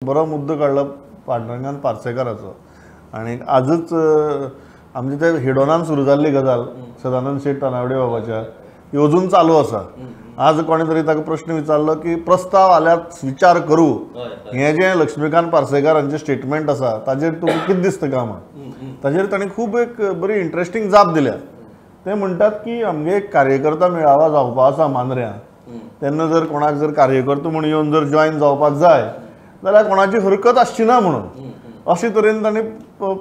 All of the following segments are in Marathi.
बरो मुद्दो काडलो पांडुरंगान पार्सेकाराचो आणि आजच आमचे ते हिडोनान सुरू जाल्ली गजाल सदानंद शेट तानावडे बाबाच्या ही अजून चालू आसा. आज कोणे तरी ताका प्रश्न विचारलो की प्रस्ताव आल्यार विचार करू हे जे लक्ष्मीकांत पार्सेकार हांचे स्टेटमेंट आसा ताजेर तुमकां कितें दिसता काय म्हण. ताजेर ताणें खूब एक बरी इंट्रस्टिंग जाप दिल्या. ते म्हणटात की आमगे एक कार्यकर्ता मेळावा जावपा आसा मांद्र्यां, तेन्ना जर कोणाक जर कार्यकर्तो म्हणून येवन जर जॉयन जावपाक जाय जाल्यार कोणाची हरकत आसची ना म्हणून अशे तरेन ताणें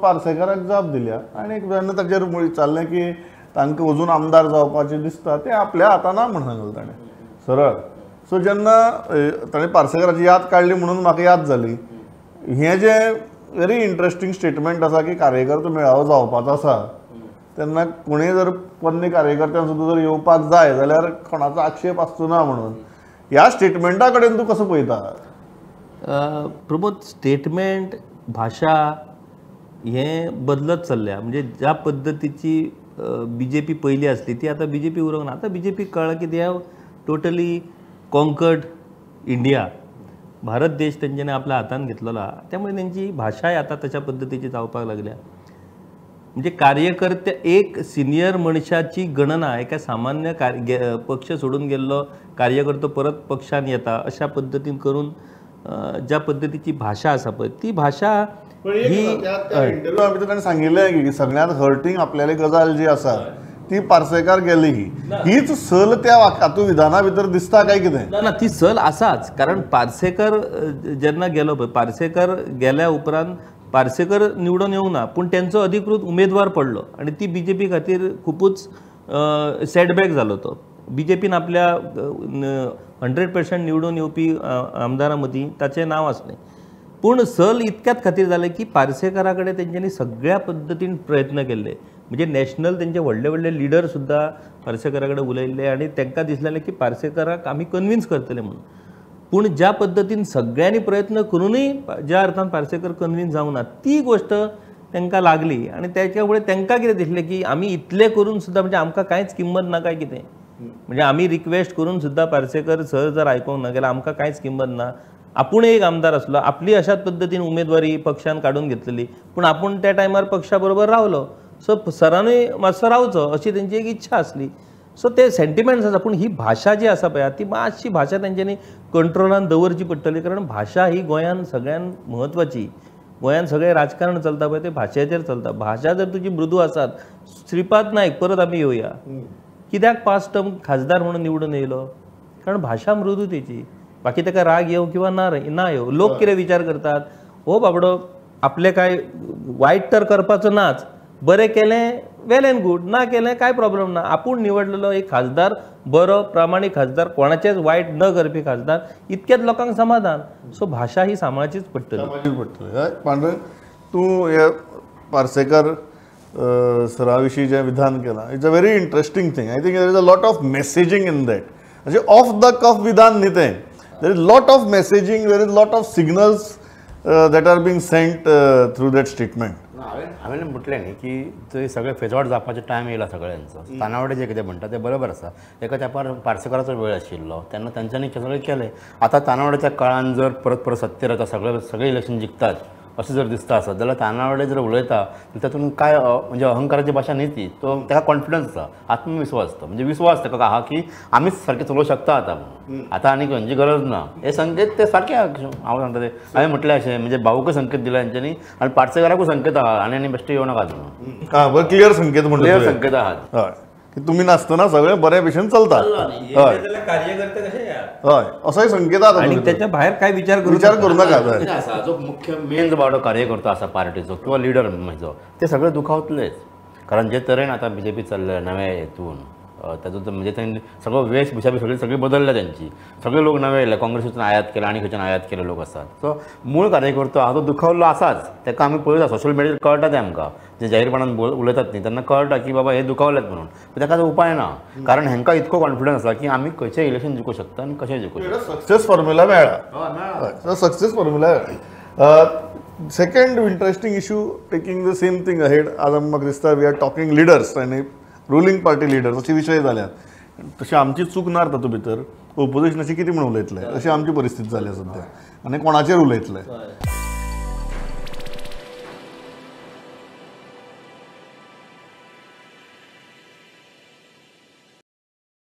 पार्सेकाराक जाप दिल्या. आनी जेन्ना ताचेर विचारलें की तांकां अजून आमदार जावपाचें दिसता तें आपल्या हातान ना म्हणून सांगलें ताणें सरळ. सो जेन्ना ताणें पार्सेकाराची याद काडली म्हणून म्हाका याद जाली. हें जें वेरी इंट्रस्टिंग स्टेटमेंट आसा की कार्यकर्तो मेळावो जावपाचो आसा तेन्ना कोणूय जर पोरणे कार्यकर्त्यांक सुद्दां जर येवपाक जाय जाल्यार कोणाचो आक्षेप आसचो ना म्हणून ह्या स्टेटमेंटा कडेन तूं कसो पळयता? प्रमोद, स्टेटमेंट भाषा हें बदलत चल्ल्या. म्हणजे ज्या पद्दतीची BJP पयली आसली ती आतां BJP उरोंक ना. आतां BJP कळ्ळां की they have totally conquered India. Bharat देश तेंच्यांनी आपल्या हातान घेतलेलो आहा. त्यामुळे तेंची भाशाय आतां तशा पद्दतीची जावपाक लागल्या. म्हणजे कार्यकर्ते एक सिनियर मनशाची गणना एका सामान्य पक्ष सोडून गेल्लो कार्यकर्तो परत पक्षान येता अशा पद्दतीन करून ज्या पद्दतीची भाषा आसा पळय ती भाषा ही इंटरव्यूआ भितर ताणें सांगिल्लें की सगळ्यांत हर्टिंग आपल्याली गजाल जी आसा ती पार्सेकार गेली हीच सल त्या हातूंत विधाना भितर दिसता काय कितें? ना, ती सल आसाच. कारण पार्सेकर जेन्ना गेलो पळय, पार्सेकर गेल्या उपरांत पार्सेकर निवडून येवंक ना, पूण तेंचो अधिकृत उमेदवार पडलो आनी ती BJP खातीर खुबूच सेटबॅक जालो तो. BJPन आपल्या 100% निवडून येवपी आमदारां मदीं ताचें नांव आसलें. पूण सल इतक्याच खातीर जालें की पार्सेकारा कडेन तेंच्यांनी सगळ्या पद्दतीन प्रयत्न केल्ले. म्हणजे नॅशनल तेंचे व्हडले व्हडले लिडर सुद्दां पार्सेकारा कडेन उलयल्ले आनी तांकां दिसलेलें की पार्सेकाराक आमी कन्विन्स करतले म्हणून. पूण ज्या पद्दतीन सगळ्यांनी प्रयत्न करूनय ज्या अर्थान पार्सेकर कन्विन्स जावंक ना ती गोश्ट तांकां लागली. आनी त्याच्या फुडें तांकां कितें दिसलें की आमी इतलें करून सुद्दां म्हणजे आमकां कांयच किंमत ना काय कितें. म्हणजे आमी रिक्वेस्ट करून सुद्दां पार्सेकर सर जर आयकोंक ना जाल्यार आमकां कांयच किंमत ना. आपूण एक आमदार आसलो, आपली अशाच पद्दतीन उमेदवारी पक्षान काडून घेतलेली, पूण आपूण त्या टायमार पक्षा बरोबर रावलो. सो सरानूय मातसो रावचो अशी तेंची एक इच्छा आसली. सो ते सेंटिमेंट्स आसा. पूण ही भाशा जी आसा पळय ती मातशी भाशा तेंच्यांनी कंट्रोलान दवरची पडटली. कारण भाशा ही गोंयान सगळ्यान म्हत्वाची. गोंयान सगळें राजकारण चलता पळय ते भाशेचेर चलता. भाशा जर तुजी मृदू आसात, श्रीपाद नायक परत आमी येवया, कित्याक 5 टर्म खासदार म्हणून निवडून येयलो? कारण भाशा मृदू तेची. बाकी ताका राग येवं किंवा ना येवं, लोक कितें विचार करतात, हो बाबडो आपले काय वायट तर करपाचो नाच, बरें केलें वेल एंड गूड, ना केलें काय प्रॉब्लेम ना. आपूण निवडलेलो एक खासदार बरो प्रामाणीक खासदार, कोणाचेच वायट न करपी खासदार, इतकेच लोकांक समाधान. सो भाशा ही सांबाळचीच पडटली. पांडुरंग, तूं हे पार्सेकर सरा विशीं जें विधान केलां it's a very interesting thing. I think there is a lot of messaging in that. म्हणजे ऑफ द कफ विधान न्ही तें. There is lot of messaging, there is lot of signals that are being sent through that statement. हांवें म्हटलें न्ही की थंय सगळें फेज आउट जावपाचो टायम येयला सगळ्यांचो. तानावडे जे कितें म्हणटा तें बरोबर आसा. एका तेंपार पार्सेकाराचो वेळ आशिल्लो तेन्ना तांच्यांनी सगळें केलें. आतां तानावडेच्या काळान जर परत सत्तेर येता, सगळे इलेक्शन जिखतात अशें जर दिसता आसत जाल्यार तानावडे जर उलयता तातूंत काय म्हणजे अहंकाराची भाशा न्ही ती. तो ताका कॉन्फिडन्स आसा, आत्मविश्वास आसता. म्हणजे विश्वास ताका आहा की आमीच सारकें चलोवंक शकता आतां म्हणून. आतां आनी खंयची गरज ना. हे संकेत ते सारके हांव सांगता ते हांवें म्हटलें अशें म्हणजे भावूकय संकेत दिला तेंच्यांनी आनी पार्सेकाराकूय संकेत आहा आनी बेश्टे येवं नाकात म्हणून. क्लियर संकेत म्हणटा. क्लियर संकेत आहात. हय, की तुमी नासतना सगळें बरे भशेन चलता. हय कार्यकर्ते कशे हय असोय संकेत आहा. आणि त्याच्या भायर काय विचार करू नाका. आसा जो मुख्य मेन जो बाबडो कार्यकर्तो आसा पार्टीचो किंवा लिडर म्हजो ते सगळे दुखावतलेच. कारण जे तरेन आतां BJP चल्ले नव्या हेतून तातूंत म्हणजे तें सगळो वेशभूषा बी सगळी बदलल्या तेंची. सगळे लोक नवे येयले, काँग्रेसीतून आयात केले आनी खंयच्यान आयात केले लोक आसात. सो मूळ कार्यकर्तो आहा तो दुखावल्लो आसाच. ताका आमी पळयता सोशल मिडियाचेर कळटा तें आमकां जे जाहीरपणान उलयतात न्ही तेन्ना कळटा की बाबा हे दुखावल्यात म्हणून. ताका उपाय ना. कारण हांकां इतको कॉन्फिडन्स आसा की आमी खंयचें इलेक्शन जिखूं शकता आनी कशें जिखूं शकता. सक्सेस फॉर्म्युला मेळ्ळा. Success formula. Second interesting issue taking the same thing ahead. आज म्हाका दिसता वी आर टॉकिंग लिडर्स आनी रुलींग पार्टी लिडर्स अशे विशय जाल्यात. तशी आमची चूक ना तातूंत भितर. ओपोजिशनाची कितें म्हण उलयतले अशी आमची परिस्थिती जाल्या सध्या आनी कोणाचेर उलयतले.